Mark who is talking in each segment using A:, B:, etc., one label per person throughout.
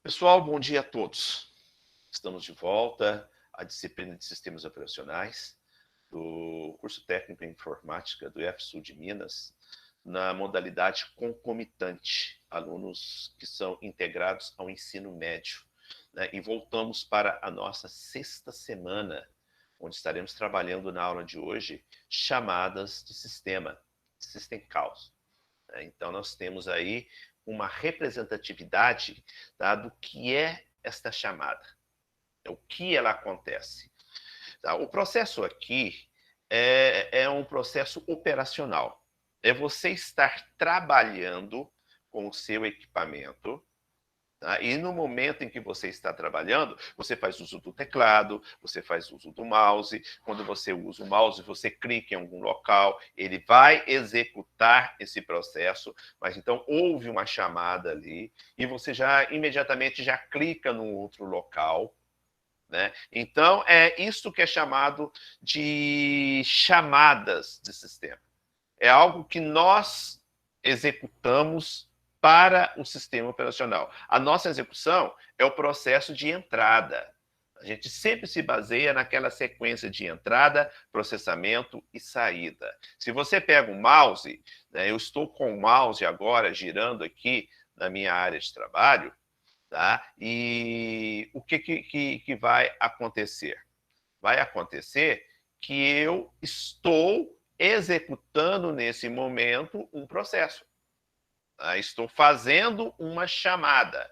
A: Pessoal, bom dia a todos. Estamos de volta à disciplina de Sistemas Operacionais do curso técnico em Informática do IFSU de Minas, na modalidade concomitante, alunos que são integrados ao ensino médio. E voltamos para a nossa sexta semana, onde estaremos trabalhando na aula de hoje chamadas de sistema, System Calls. Então, nós temos aí uma representatividade, tá, do que é esta chamada, o que ela acontece. Tá? O processo aqui é um processo operacional. É você estar trabalhando com o seu equipamento, tá? E no momento em que você está trabalhando, você faz uso do teclado, você faz uso do mouse. Quando você usa o mouse, você clica em algum local, ele vai executar esse processo, mas então houve uma chamada ali e você já imediatamente já clica no outro local, né? Então, é isso que é chamado de chamadas de sistema. É algo que nós executamos para o sistema operacional. A nossa execução é o processo de entrada. A gente sempre se baseia naquela sequência de entrada, processamento e saída. Se você pega o mouse, né, eu estou com o mouse agora girando aqui na minha área de trabalho, tá? E o que vai acontecer? Vai acontecer que eu estou executando nesse momento um processo. Tá? Estou fazendo uma chamada.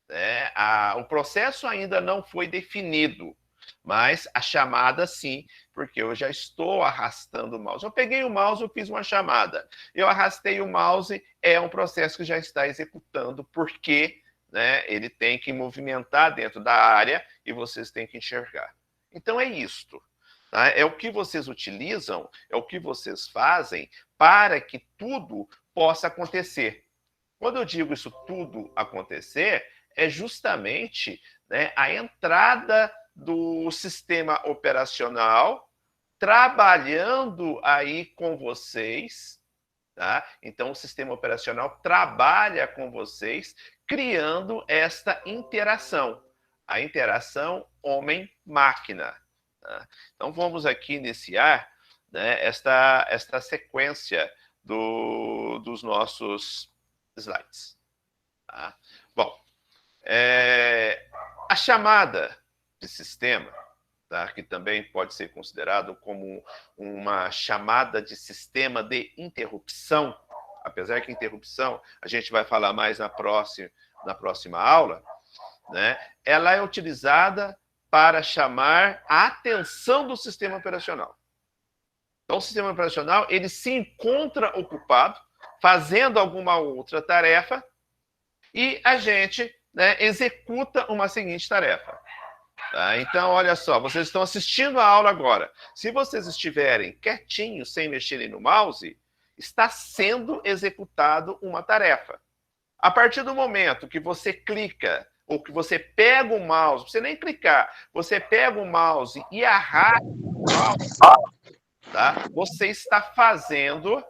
A: Né? O processo ainda não foi definido, mas a chamada sim, porque eu já estou arrastando o mouse. Eu peguei o mouse, eu fiz uma chamada. Eu arrastei o mouse, é um processo que já está executando, porque, né, ele tem que movimentar dentro da área e vocês têm que enxergar. Então é isto. Tá? É o que vocês utilizam, é o que vocês fazem para que tudo possa acontecer. Quando eu digo isso tudo acontecer, é justamente, né, a entrada do sistema operacional trabalhando aí com vocês, tá? Então, o sistema operacional trabalha com vocês, criando esta interação, a interação homem-máquina. Tá? Então, vamos aqui iniciar, né, esta sequência dos nossos slides. Tá? Bom, a chamada de sistema, tá, que também pode ser considerado como uma chamada de sistema de interrupção, apesar que interrupção a gente vai falar mais na próxima aula, né, ela é utilizada para chamar a atenção do sistema operacional. Então, o sistema operacional ele se encontra ocupado fazendo alguma outra tarefa e a gente, né, executa uma seguinte tarefa. Tá? Então, olha só, vocês estão assistindo a aula agora. Se vocês estiverem quietinhos, sem mexerem no mouse, está sendo executado uma tarefa. A partir do momento que você clica, ou que você pega o mouse, você nem clicar, você pega o mouse e arrasta o mouse, tá? Você está fazendo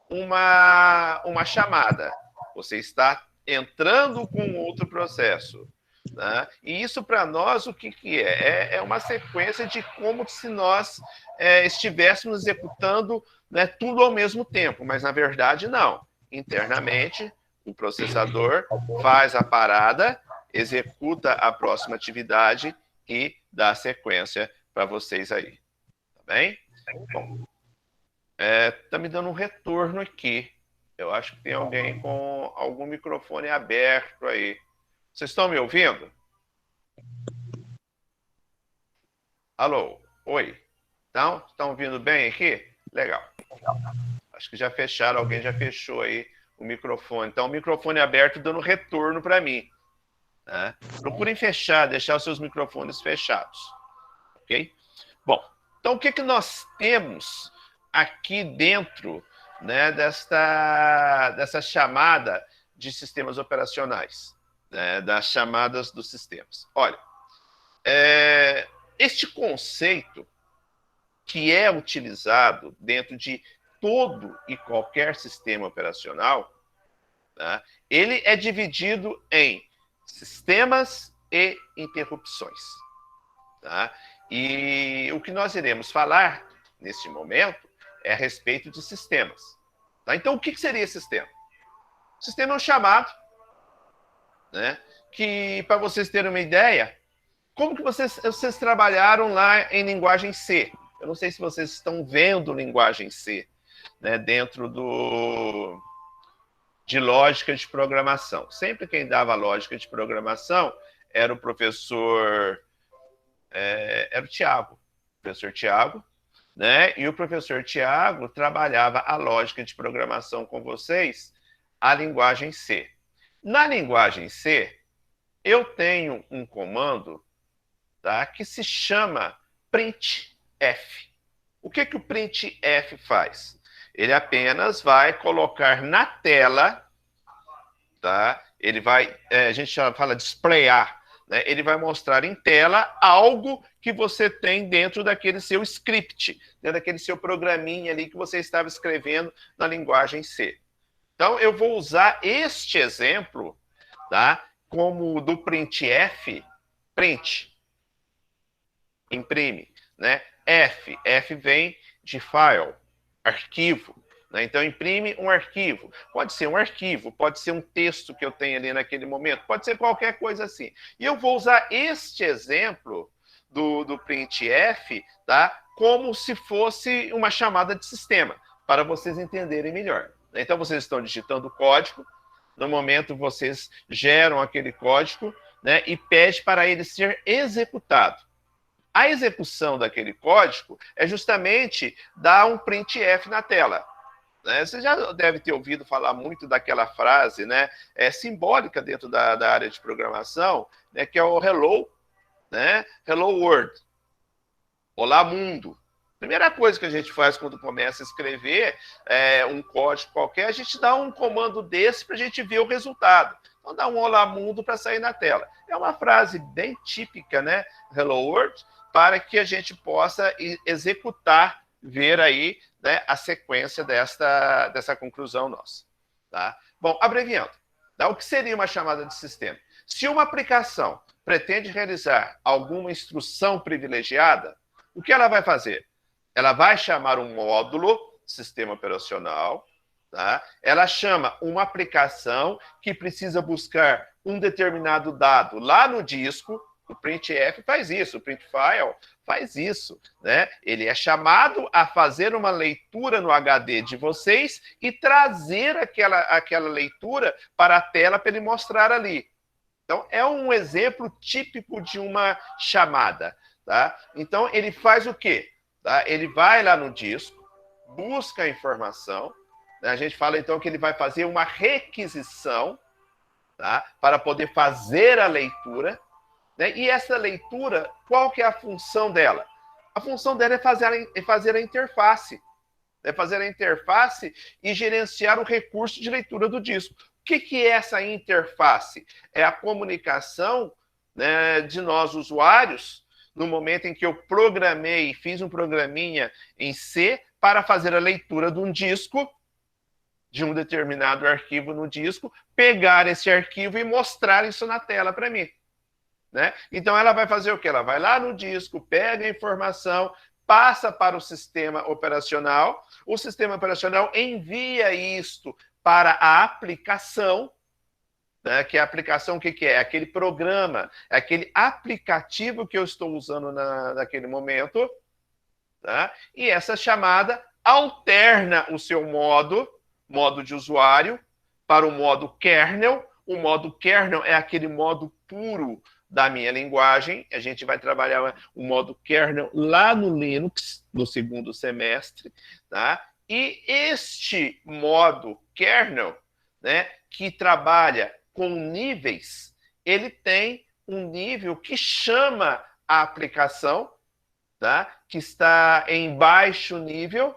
A: uma chamada. Você está entrando com outro processo. Né? E isso, para nós, o que é? É uma sequência de como se nós estivéssemos executando, né, tudo ao mesmo tempo, mas, na verdade, não. Internamente, o processador faz a parada, executa a próxima atividade e dá sequência para vocês aí. Tá bem? Bom, tá me dando um retorno aqui. Eu acho que tem alguém com algum microfone aberto aí. Vocês estão me ouvindo? Alô? Oi? Então, estão ouvindo bem aqui? Legal. Acho que já fecharam, alguém já fechou aí o microfone. Então, o microfone aberto dando retorno para mim. Né? Procurem fechar, deixar os seus microfones fechados. Ok? Bom, então o que nós temos aqui dentro, né, dessa chamada de sistemas operacionais, né, das chamadas dos sistemas? Olha, este conceito que é utilizado dentro de todo e qualquer sistema operacional, tá, ele é dividido em sistemas e interrupções. Tá? E o que nós iremos falar neste momento é a respeito de sistemas. Tá? Então, o que seria sistema? O sistema é um chamado, né, que, para vocês terem uma ideia, como que vocês trabalharam lá em linguagem C? Eu não sei se vocês estão vendo linguagem C, né, dentro de lógica de programação. Sempre quem dava lógica de programação era o professor, era o professor Tiago, né? E o professor Tiago trabalhava a lógica de programação com vocês, a linguagem C. Na linguagem C, eu tenho um comando, tá, que se chama printf. O que o printf faz? Ele apenas vai colocar na tela, tá? Ele vai, a gente fala displayar, né? Ele vai mostrar em tela algo que você tem dentro daquele seu script, dentro daquele seu programinha ali que você estava escrevendo na linguagem C. Então, eu vou usar este exemplo, tá, como do printf, print, imprime, né? F vem de file, arquivo, né? Então, imprime um arquivo. Pode ser um arquivo, pode ser um texto que eu tenho ali naquele momento, pode ser qualquer coisa assim. E eu vou usar este exemplo do printf, tá, como se fosse uma chamada de sistema, para vocês entenderem melhor. Então, vocês estão digitando o código, no momento vocês geram aquele código, né, e pede para ele ser executado. A execução daquele código é justamente dar um printf na tela. Você já deve ter ouvido falar muito daquela frase, né, simbólica dentro da área de programação, né, que é o hello, né, hello world, olá mundo. Primeira coisa que a gente faz quando começa a escrever um código qualquer, a gente dá um comando desse para a gente ver o resultado. Então, dá um olá mundo para sair na tela. É uma frase bem típica, né, hello world, para que a gente possa executar, ver aí, né, a sequência dessa conclusão nossa. Tá? Bom, abreviando, tá? O que seria uma chamada de sistema? Se uma aplicação pretende realizar alguma instrução privilegiada, o que ela vai fazer? Ela vai chamar um módulo, sistema operacional, tá? Ela chama uma aplicação que precisa buscar um determinado dado lá no disco. O printf faz isso, o printfile faz isso, né? Ele é chamado a fazer uma leitura no HD de vocês e trazer aquela leitura para a tela para ele mostrar ali. Então, é um exemplo típico de uma chamada, tá? Então, ele faz o quê? Tá? Ele vai lá no disco, busca a informação, né? A gente fala, então, que ele vai fazer uma requisição, tá? Para poder fazer a leitura, né? E essa leitura, qual que é a função dela? A função dela é fazer a interface. É fazer a interface e gerenciar o recurso de leitura do disco. O que é essa interface? É a comunicação, né, de nós, usuários, no momento em que eu programei, fiz um programinha em C para fazer a leitura de um disco, de um determinado arquivo no disco, pegar esse arquivo e mostrar isso na tela para mim. Né? Então, ela vai fazer o quê? Ela vai lá no disco, pega a informação, passa para o sistema operacional, o sistema operacional envia isto para a aplicação, né? Que a aplicação, o que é? Aquele programa, é aquele aplicativo que eu estou usando naquele momento, tá? E essa chamada alterna o seu modo de usuário para o modo kernel. O modo kernel é aquele modo puro da minha linguagem. A gente vai trabalhar o modo kernel lá no Linux, no segundo semestre, tá? E este modo kernel, né, que trabalha com níveis, ele tem um nível que chama a aplicação, tá? Que está em baixo nível,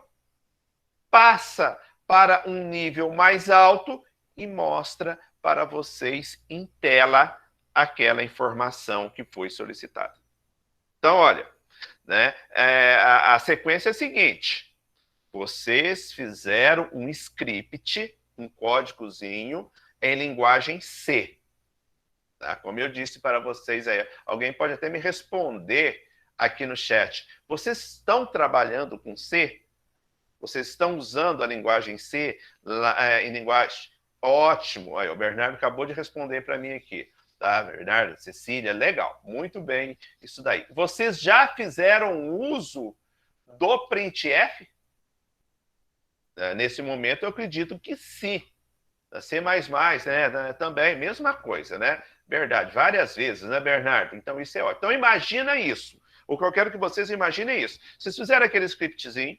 A: passa para um nível mais alto e mostra para vocês em tela aquela informação que foi solicitada. Então, olha, né, a sequência é a seguinte: vocês fizeram um script, um códigozinho em linguagem C. Tá? Como eu disse para vocês aí, alguém pode até me responder aqui no chat. Vocês estão trabalhando com C? Vocês estão usando a linguagem C em linguagem? Ótimo. Aí, o Bernardo acabou de responder para mim aqui. Tá, Bernardo, Cecília, legal. Muito bem isso daí. Vocês já fizeram uso do printf? Nesse momento, eu acredito que sim. C++, né? Também, mesma coisa, né? Verdade, várias vezes, né, Bernardo? Então, isso é ótimo. Então, imagina isso. O que eu quero que vocês imaginem é isso. Vocês fizeram aquele scriptzinho,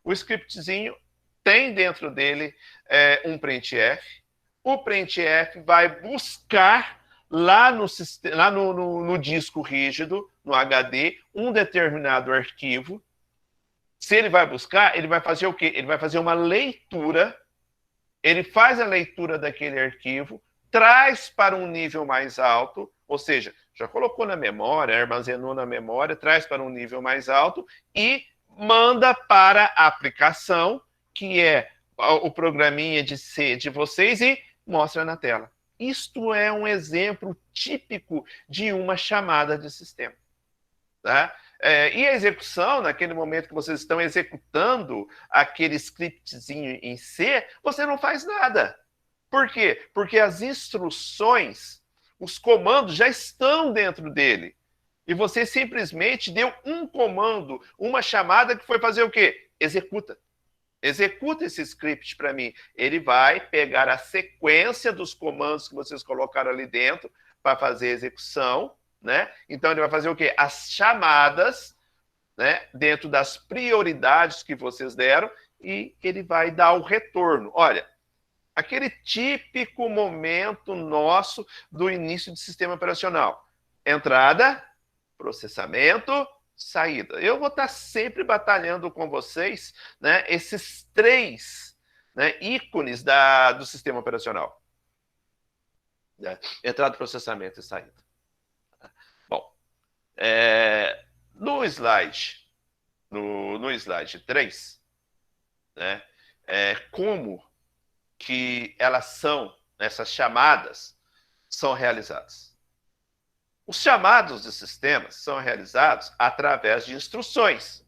A: o scriptzinho tem dentro dele um printf. O printf vai buscar lá no disco rígido, no HD, um determinado arquivo. Se ele vai buscar, ele vai fazer o quê? Ele vai fazer uma leitura. Ele faz a leitura daquele arquivo, traz para um nível mais alto, ou seja, já colocou na memória, armazenou na memória, traz para um nível mais alto e manda para a aplicação, que é o programinha de C de vocês, e mostra na tela. Isto é um exemplo típico de uma chamada de sistema. Tá? E a execução, naquele momento que vocês estão executando aquele scriptzinho em C, você não faz nada. Por quê? Porque as instruções, os comandos já estão dentro dele. E você simplesmente deu um comando, uma chamada que foi fazer o quê? Executa. Executa esse script para mim. Ele vai pegar a sequência dos comandos que vocês colocaram ali dentro para fazer a execução, né? Então, ele vai fazer o quê? As chamadas, né, dentro das prioridades que vocês deram, e ele vai dar o retorno. Olha, aquele típico momento nosso do início do sistema operacional. Entrada, processamento, saída. Eu vou estar sempre batalhando com vocês, né, esses três, né, ícones do sistema operacional. Entrada, processamento e saída. Bom, no slide 3, né, como que essas chamadas são realizadas. Os chamados de sistemas são realizados através de instruções.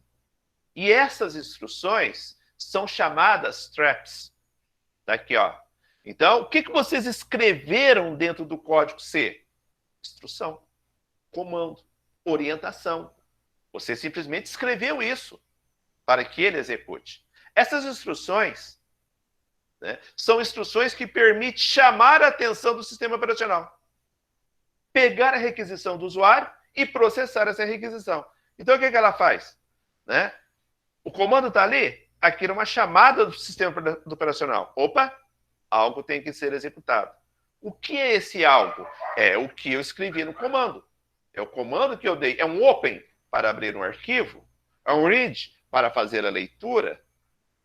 A: E essas instruções são chamadas traps. Tá aqui, ó. Então, o que vocês escreveram dentro do código C? Instrução, comando, orientação. Você simplesmente escreveu isso para que ele execute. Essas instruções, né, são instruções que permitem chamar a atenção do sistema operacional, pegar a requisição do usuário e processar essa requisição. Então, o que ela faz? Né? O comando está ali, aquilo é uma chamada do sistema operacional. Opa, algo tem que ser executado. O que é esse algo? É o que eu escrevi no comando. É o comando que eu dei. É um open para abrir um arquivo. É um read para fazer a leitura.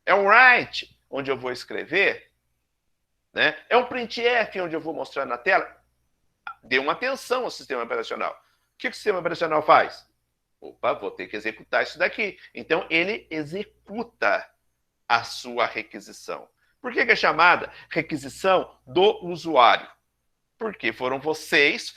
A: É um write, onde eu vou escrever. Né? É um printf, onde eu vou mostrar na tela. Dê uma atenção ao sistema operacional. O que o sistema operacional faz? Opa, vou ter que executar isso daqui. Então, ele executa a sua requisição. Por que é chamada requisição do usuário? Porque foram vocês,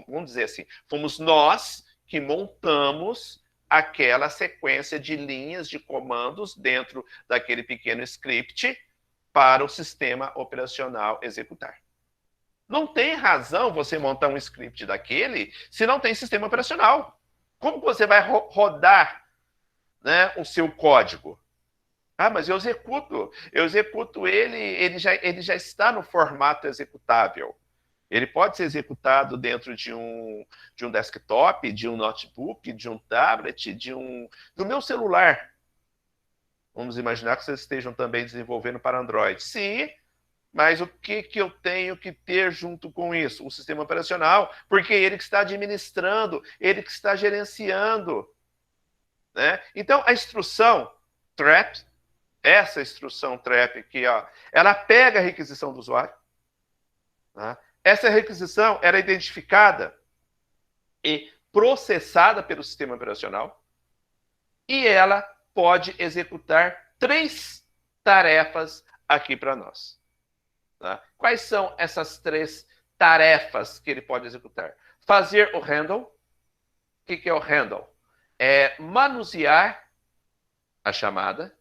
A: vamos dizer assim, fomos nós que montamos aquela sequência de linhas de comandos dentro daquele pequeno script para o sistema operacional executar. Não tem razão você montar um script daquele se não tem sistema operacional. Como você vai rodar, né, o seu código? Ah, mas eu executo ele já está no formato executável. Ele pode ser executado dentro de um desktop, de um notebook, de um tablet, do meu celular. Vamos imaginar que vocês estejam também desenvolvendo para Android. Sim, mas o que eu tenho que ter junto com isso? O sistema operacional, porque ele que está administrando, ele que está gerenciando. Né? Então, a instrução trap, essa instrução trap aqui, ó, ela pega a requisição do usuário. Tá? Essa requisição era identificada e processada pelo sistema operacional e ela pode executar 3 tarefas aqui para nós. Tá? Quais são essas 3 tarefas que ele pode executar. Fazer o handle. O que é o handle? É manusear a chamada.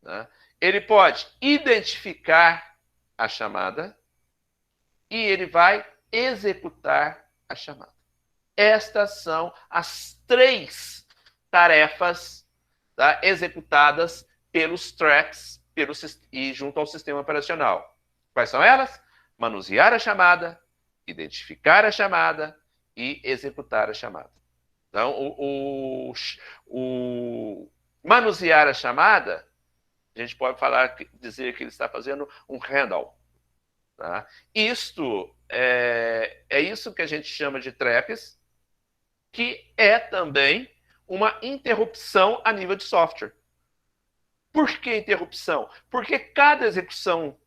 A: Né? Ele pode identificar a chamada e ele vai executar a chamada. Estas são as 3 tarefas, tá, executadas pelos tracks e junto ao sistema operacional. Quais são elas? Manusear a chamada, identificar a chamada e executar a chamada. Então, o manusear a chamada, a gente pode dizer que ele está fazendo um handle. Tá? Isto é isso que a gente chama de traps, que é também uma interrupção a nível de software. Por que interrupção? Porque cada execução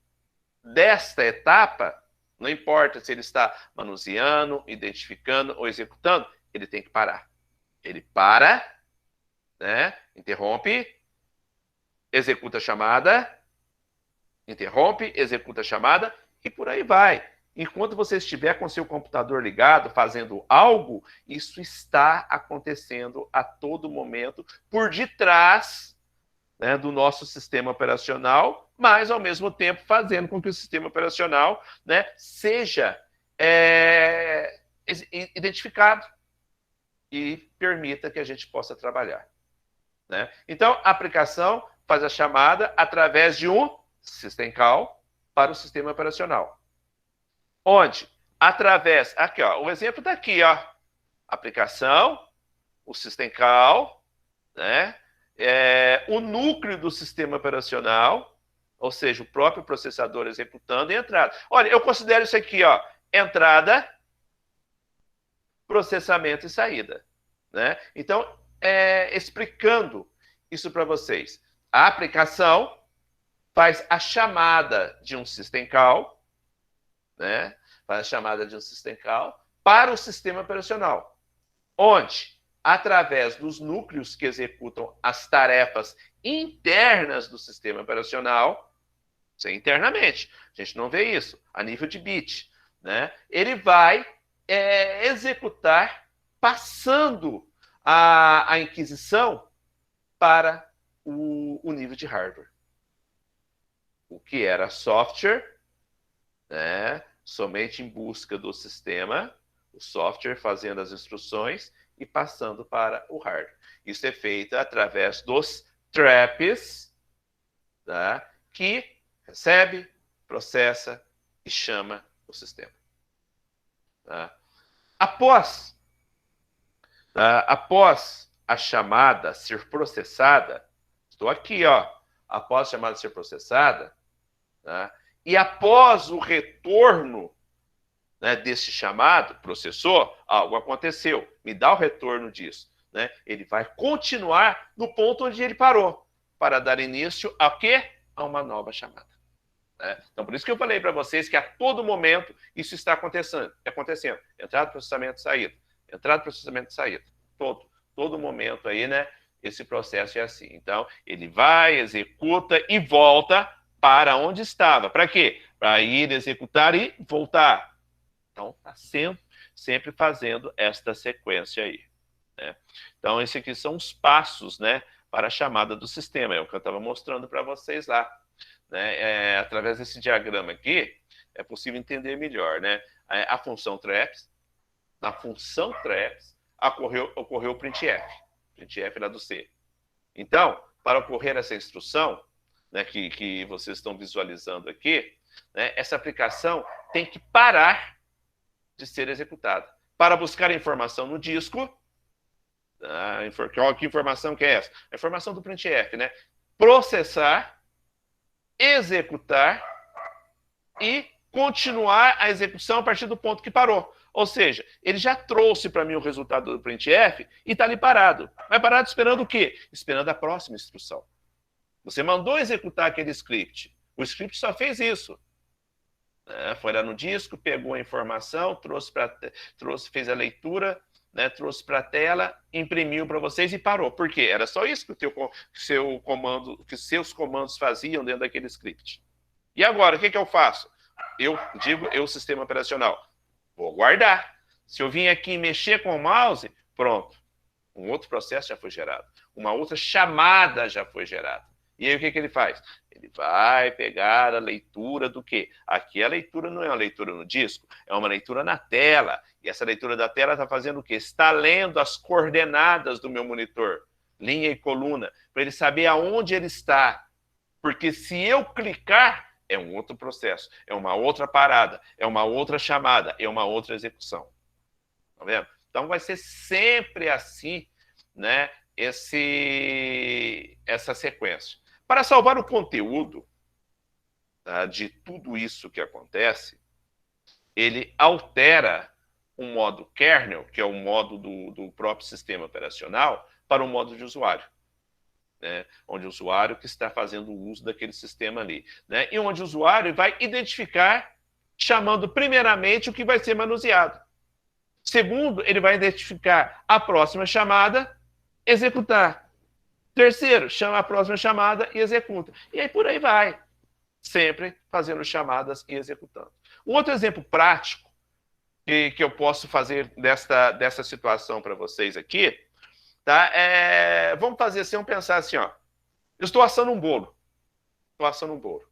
A: desta etapa, não importa se ele está manuseando, identificando ou executando, ele tem que parar. Ele para, né? Interrompe, executa a chamada, interrompe, executa a chamada e por aí vai. Enquanto você estiver com seu computador ligado, fazendo algo, isso está acontecendo a todo momento por detrás, né, do nosso sistema operacional, mas, ao mesmo tempo, fazendo com que o sistema operacional, né, seja identificado e permita que a gente possa trabalhar. Né? Então, a aplicação faz a chamada através de um system call para o sistema operacional. Onde? Através... Aqui, ó, o exemplo está aqui, ó. Aplicação, o system call, né? O núcleo do sistema operacional, ou seja, o próprio processador executando e entrada. Olha, eu considero isso aqui, ó, entrada, processamento e saída. Né? Então, explicando isso para vocês. A aplicação faz a chamada de um system call, né? Faz a chamada de um system call para o sistema operacional, onde, através dos núcleos que executam as tarefas internas do sistema operacional, isso é internamente, a gente não vê isso, a nível de bit, né? Ele vai executar passando a inquisição para o nível de hardware. O que era software, né? Somente em busca do sistema, o software fazendo as instruções e passando para o hardware. Isso é feito através dos traps, tá? Que recebe, processa e chama o sistema. Tá? Após a chamada ser processada, estou aqui, ó, após a chamada ser processada, tá? E após o retorno, né, desse chamado, processou, algo aconteceu, me dá o retorno disso. Né? Ele vai continuar no ponto onde ele parou, para dar início a quê? A uma nova chamada. Né? Então, por isso que eu falei para vocês que a todo momento isso está acontecendo. Entrada, processamento, saída. Entrada, processamento, saída. Todo momento aí, né? Esse processo é assim. Então, ele vai, executa e volta para onde estava. Para quê? Para ir executar e voltar. Então, está sempre fazendo esta sequência aí. Né? Então, esses aqui são os passos, né, para a chamada do sistema. É o que eu estava mostrando para vocês lá. Né? Através desse diagrama aqui, é possível entender melhor. Né? A função traps, na função traps, ocorreu o printf lá do C. Então, para ocorrer essa instrução, né, que vocês estão visualizando aqui, né, essa aplicação tem que parar de ser executada. Para buscar a informação no disco, que informação que é essa? A informação do printf, né? Processar, executar e continuar a execução a partir do ponto que parou. Ou seja, ele já trouxe para mim o resultado do printf e está ali parado. Mas parado esperando o quê? Esperando a próxima instrução. Você mandou executar aquele script. O script só fez isso. Foi lá no disco, pegou a informação, fez a leitura, né, trouxe para a tela, imprimiu para vocês e parou. Por quê? Era só isso que seus comandos faziam dentro daquele script. E agora, o que eu faço? Eu digo, o sistema operacional. Vou guardar. Se eu vim aqui mexer com o mouse, pronto. Um outro processo já foi gerado. Uma outra chamada já foi gerada. E aí o que ele faz? Ele vai pegar a leitura do quê? Aqui a leitura não é uma leitura no disco, é uma leitura na tela. E essa leitura da tela está fazendo o quê? Está lendo as coordenadas do meu monitor, linha e coluna, para ele saber aonde ele está. Porque se eu clicar, é um outro processo, é uma outra parada, é uma outra chamada, é uma outra execução. Tá vendo? Então vai ser sempre assim, né, essa sequência. Para salvar o conteúdo, tá, de tudo isso que acontece, ele altera o modo kernel, que é o modo do próprio sistema operacional, para o modo de usuário. Né, onde o usuário que está fazendo uso daquele sistema ali. Né, e onde o usuário vai identificar, chamando primeiramente o que vai ser manuseado. Segundo, ele vai identificar a próxima chamada, executar. Terceiro, chama a próxima chamada e executa. E aí por aí vai, sempre fazendo chamadas e executando. Um outro exemplo prático que eu posso fazer dessa situação para vocês aqui, tá? Vamos fazer assim, vamos pensar assim, ó. Eu estou assando um bolo. Estou assando um bolo.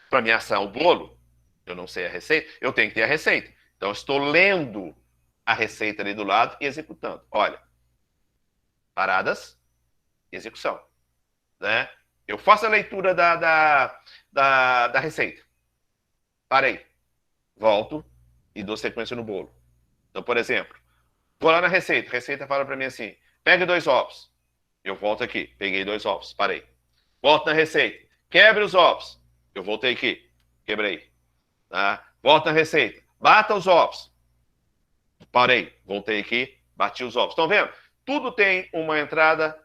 A: Para me assar o bolo, eu não sei a receita, eu tenho que ter a receita. Então, eu estou lendo a receita ali do lado e executando. Olha, paradas, execução. Né? Eu faço a leitura da receita. Parei. Volto e dou sequência no bolo. Então, por exemplo, vou lá na receita. A receita fala para mim assim, pegue 2 ovos. Eu volto aqui, peguei 2 ovos, parei. Volto na receita. Quebre os ovos. Eu voltei aqui, quebrei. Tá? Volto na receita. Bata os ovos. Parei, voltei aqui, bati os ovos. Estão vendo? Tudo tem uma entrada,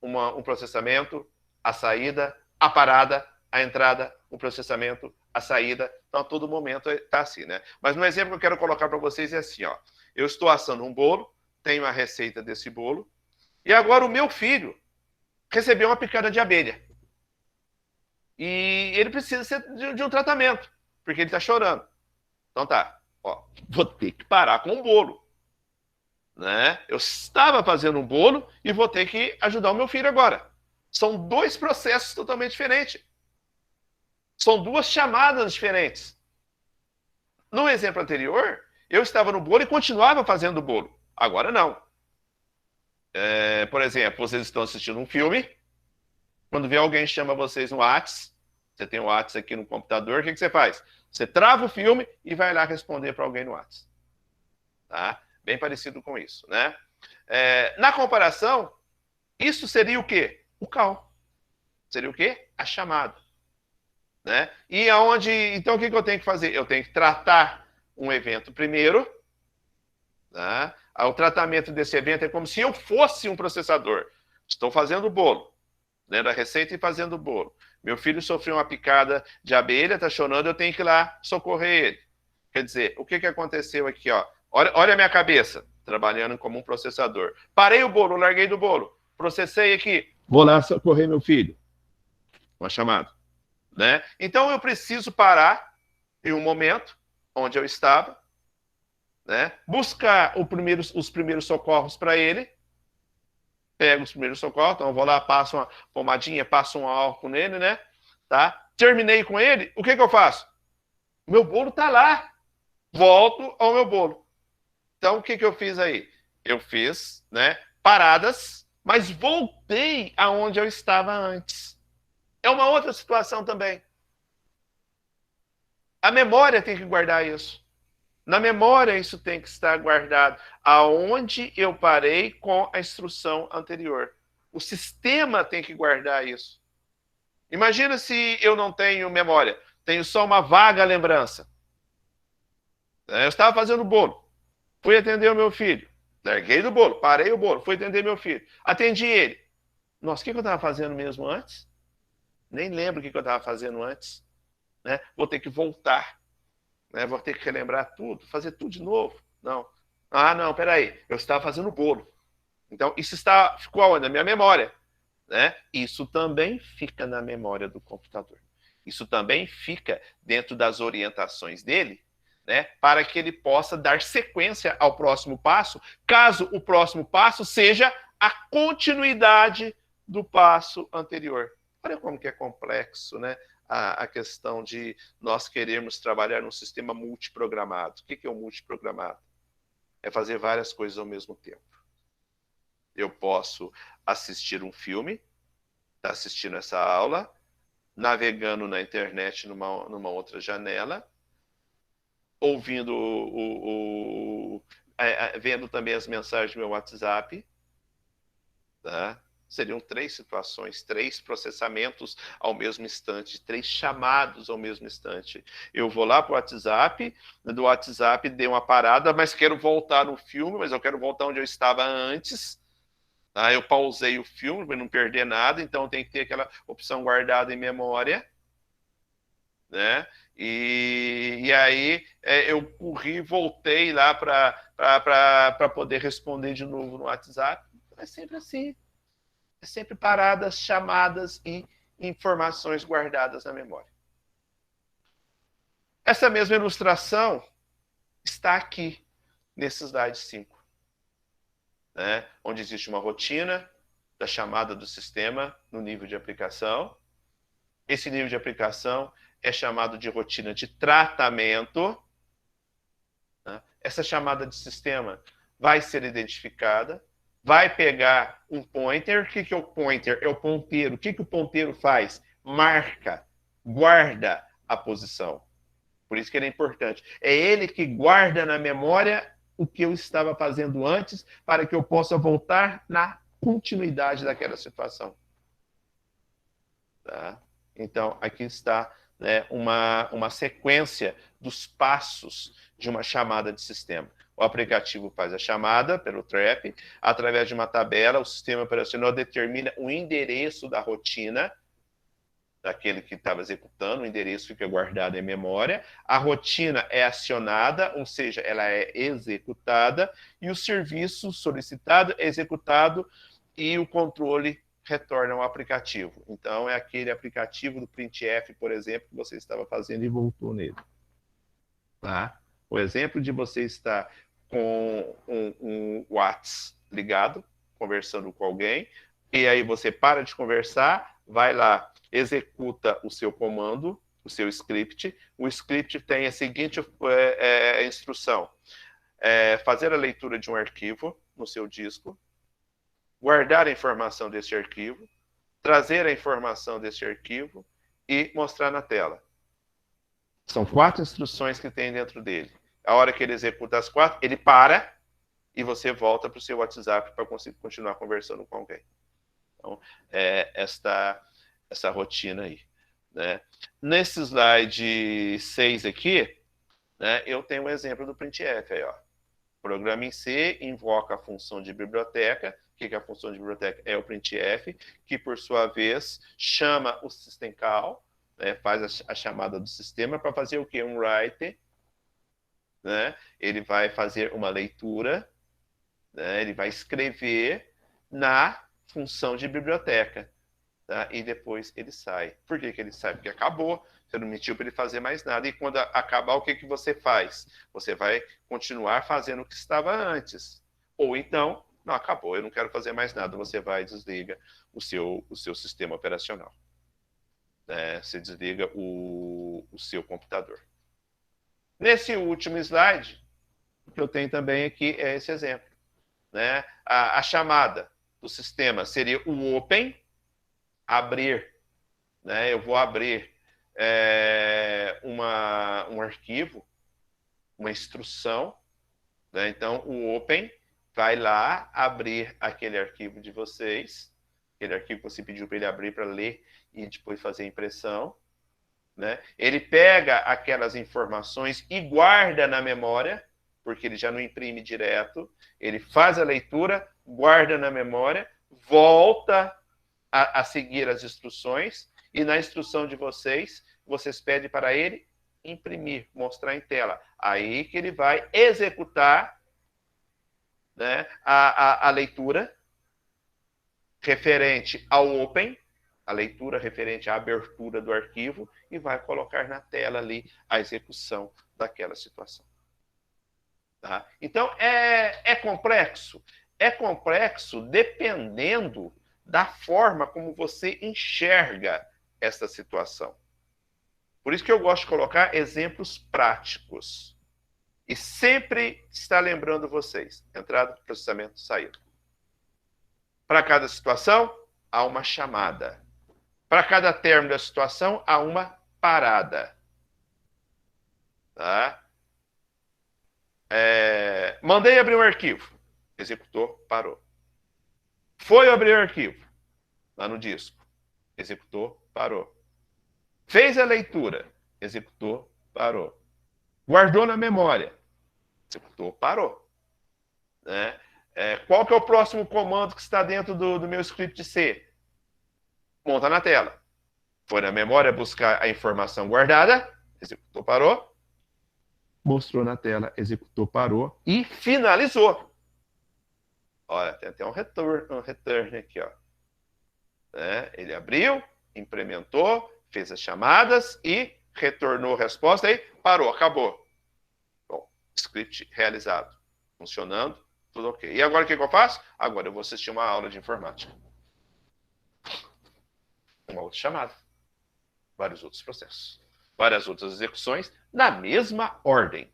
A: um processamento, a saída, a parada, a entrada, o processamento, a saída. Então, a todo momento está assim, né? Mas no exemplo que eu quero colocar para vocês é assim, ó. Eu estou assando um bolo, tenho a receita desse bolo, e agora o meu filho recebeu uma picada de abelha. E ele precisa de um tratamento, porque ele está chorando. Então tá, ó, vou ter que parar com o bolo. Né? Eu estava fazendo um bolo e vou ter que ajudar o meu filho agora. São 2 processos totalmente diferentes. São 2 chamadas diferentes. No exemplo anterior, eu estava no bolo e continuava fazendo o bolo. Agora não. Por exemplo, vocês estão assistindo um filme, quando vê alguém chama vocês no WhatsApp, você tem o WhatsApp aqui no computador, o que você faz? Você trava o filme e vai lá responder para alguém no WhatsApp. Tá? Bem parecido com isso, né? Na comparação, isso seria o quê? O call. Seria o quê? A chamada. Né? E aonde, então o que eu tenho que fazer? Eu tenho que tratar um evento primeiro. Né? O tratamento desse evento é como se eu fosse um processador. Estou fazendo o bolo, lendo a receita e fazendo o bolo. Meu filho sofreu uma picada de abelha, está chorando, eu tenho que ir lá socorrer ele. Quer dizer, o que aconteceu aqui? Ó? Olha a minha cabeça, trabalhando como um processador. Parei o bolo, larguei do bolo, processei aqui, vou lá socorrer meu filho. Uma chamada. Né? Então eu preciso parar em um momento onde eu estava, né? Buscar os primeiros socorros para ele, pego os primeiros socorros, então eu vou lá, passo uma pomadinha, passo um álcool nele, né? Tá? Terminei com ele, o que eu faço? Meu bolo está lá, volto ao meu bolo. Então o que eu fiz aí? Eu fiz, né, paradas, mas voltei aonde eu estava antes. É uma outra situação também. A memória tem que guardar isso. Na memória isso tem que estar guardado. Aonde eu parei com a instrução anterior. O sistema tem que guardar isso. Imagina se eu não tenho memória. Tenho só uma vaga lembrança. Eu estava fazendo bolo. Fui atender o meu filho. Larguei do bolo. Parei o bolo. Fui atender meu filho. Atendi ele. Nossa, o que eu estava fazendo mesmo antes? Nem lembro o que eu estava fazendo antes. Né? Vou ter que voltar. Né? Vou ter que relembrar tudo, fazer tudo de novo. Não. Ah, não, peraí. Eu estava fazendo bolo. Então, isso ficou onde? Na minha memória. Né? Isso também fica na memória do computador. Isso também fica dentro das orientações dele, né, para que ele possa dar sequência ao próximo passo, caso o próximo passo seja a continuidade do passo anterior. Olha como que é complexo, né? A questão de nós queremos trabalhar num sistema multiprogramado. O que é o multiprogramado? É fazer várias coisas ao mesmo tempo. Eu posso assistir um filme, estar assistindo essa aula, navegando na internet numa outra janela, ouvindo vendo também as mensagens do meu WhatsApp, tá? Seriam 3 situações, 3 processamentos ao mesmo instante, 3 chamados ao mesmo instante. Eu vou lá para o WhatsApp, do WhatsApp dei uma parada, mas quero voltar no filme, mas eu quero voltar onde eu estava antes. Tá? Eu pausei o filme para não perder nada, então tem que ter aquela opção guardada em memória, né? E aí eu corri, voltei lá para poder responder de novo no WhatsApp. É sempre assim. É sempre paradas, chamadas e informações guardadas na memória. Essa mesma ilustração está aqui, nesse slide 5, né? Onde existe uma rotina da chamada do sistema no nível de aplicação. Esse nível de aplicação é chamado de rotina de tratamento. Né? Essa chamada de sistema vai ser identificada, vai pegar um pointer. O que é o pointer? É o ponteiro. O que o ponteiro faz? Marca, guarda a posição. Por isso que ele é importante. É ele que guarda na memória o que eu estava fazendo antes, para que eu possa voltar na continuidade daquela situação. Tá? Então, aqui está, né, uma sequência dos passos de uma chamada de sistema. O aplicativo faz a chamada pelo trap, através de uma tabela, o sistema operacional determina o endereço da rotina daquele que estava executando, o endereço fica guardado em memória, a rotina é acionada, ou seja, ela é executada, e o serviço solicitado é executado e o controle retorna ao aplicativo. Então, é aquele aplicativo do printf, por exemplo, que você estava fazendo e voltou nele. Tá? O exemplo de você estar com um WhatsApp ligado, conversando com alguém, e aí você para de conversar, vai lá, executa o seu comando, o seu script. O script tem a seguinte instrução: fazer a leitura de um arquivo no seu disco, guardar a informação desse arquivo, trazer a informação desse arquivo e mostrar na tela. São 4 instruções que tem dentro dele. A hora que ele executa as 4, ele para e você volta para o seu WhatsApp para conseguir continuar conversando com alguém. Então, essa rotina aí. Né? Nesse slide 6 aqui, né, eu tenho um exemplo do printf. Aí, ó. Programa em C invoca a função de biblioteca. O que é a função de biblioteca? É o printf, que por sua vez chama o system call, né, faz a chamada do sistema para fazer o quê? Um write. Né? Ele vai fazer uma leitura, né? Ele vai escrever na função de biblioteca. Tá? E depois ele sai. Por que ele sai? Porque acabou. Você não mentiu para ele fazer mais nada. E quando acabar, o que você faz? Você vai continuar fazendo o que estava antes. Ou então, não, acabou, eu não quero fazer mais nada. Você vai e desliga o seu sistema operacional. Você desliga o seu computador. Nesse último slide, o que eu tenho também aqui é esse exemplo. Né? A chamada do sistema seria o open, abrir. Né? Eu vou abrir um arquivo, uma instrução. Né? Então, o open vai lá abrir aquele arquivo de vocês, aquele arquivo que você pediu para ele abrir para ler e depois fazer a impressão. Né? Ele pega aquelas informações e guarda na memória, porque ele já não imprime direto. Ele faz a leitura, guarda na memória, volta a seguir as instruções, e na instrução de vocês pedem para ele imprimir, mostrar em tela. Aí que ele vai executar, né, a leitura referente ao open, a leitura referente à abertura do arquivo e vai colocar na tela ali a execução daquela situação. Tá? Então, é complexo? É complexo dependendo da forma como você enxerga essa situação. Por isso que eu gosto de colocar exemplos práticos. E sempre está lembrando vocês, entrada, processamento, saída. Para cada situação, há uma chamada. Para cada término da situação, há uma parada. Tá? Mandei abrir um arquivo. Executou, parou. Foi abrir o arquivo. Lá no disco. Executou, parou. Fez a leitura. Executou, parou. Guardou na memória. Executou, parou. Né? Qual que é o próximo comando que está dentro do meu script C? Monta na tela. Foi na memória buscar a informação guardada. Executou, parou. Mostrou na tela, executou, parou e finalizou. Olha, tem até um return aqui, ó. Ele abriu, implementou, fez as chamadas e retornou a resposta e parou, acabou. Bom, script realizado, funcionando, tudo ok. E agora o que eu faço? Agora eu vou assistir uma aula de informática. Uma outra chamada. Vários outros processos. Várias outras execuções na mesma ordem,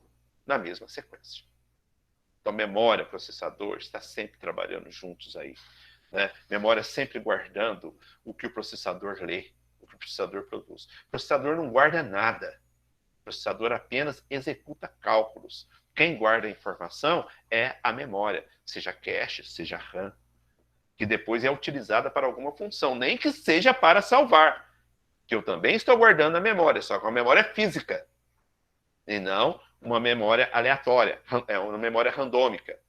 A: na mesma sequência. Então, memória, processador, está sempre trabalhando juntos aí. Né? Memória sempre guardando o que o processador lê, o que o processador produz. O processador não guarda nada. O processador apenas executa cálculos. Quem guarda a informação é a memória, seja cache, seja RAM, que depois é utilizada para alguma função, nem que seja para salvar, que eu também estou guardando a memória, só que uma memória física, e não uma memória aleatória, é uma memória randômica,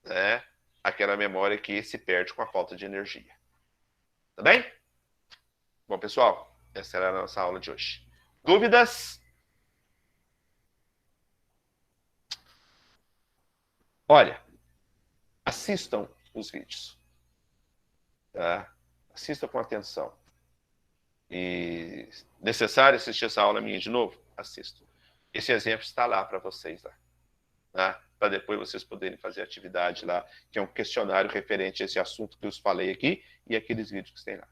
A: né? Aquela memória que se perde com a falta de energia. Tá bem? Bom, pessoal, essa era a nossa aula de hoje. Dúvidas? Olha, assistam os vídeos. Tá? Assistam com atenção. E necessário assistir essa aula minha de novo? Assisto. Esse exemplo está lá para vocês, lá, tá? Para depois vocês poderem fazer atividade lá, que é um questionário referente a esse assunto que eu falei aqui e aqueles vídeos que tem lá.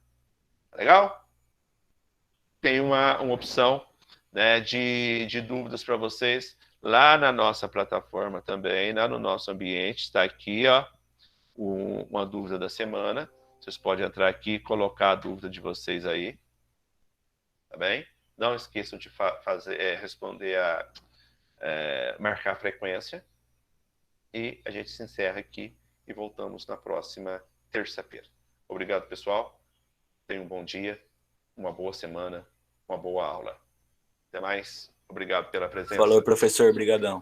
A: Legal? Tem uma opção, né, de dúvidas para vocês lá na nossa plataforma também, lá no nosso ambiente. Está aqui, ó, uma dúvida da semana. Vocês podem entrar aqui e colocar a dúvida de vocês aí. Tá bem? Não esqueçam de responder marcar a frequência. E a gente se encerra aqui e voltamos na próxima terça-feira. Obrigado, pessoal. Tenham um bom dia, uma boa semana, uma boa aula. Até mais. Obrigado pela presença.
B: Falou, professor. Obrigadão.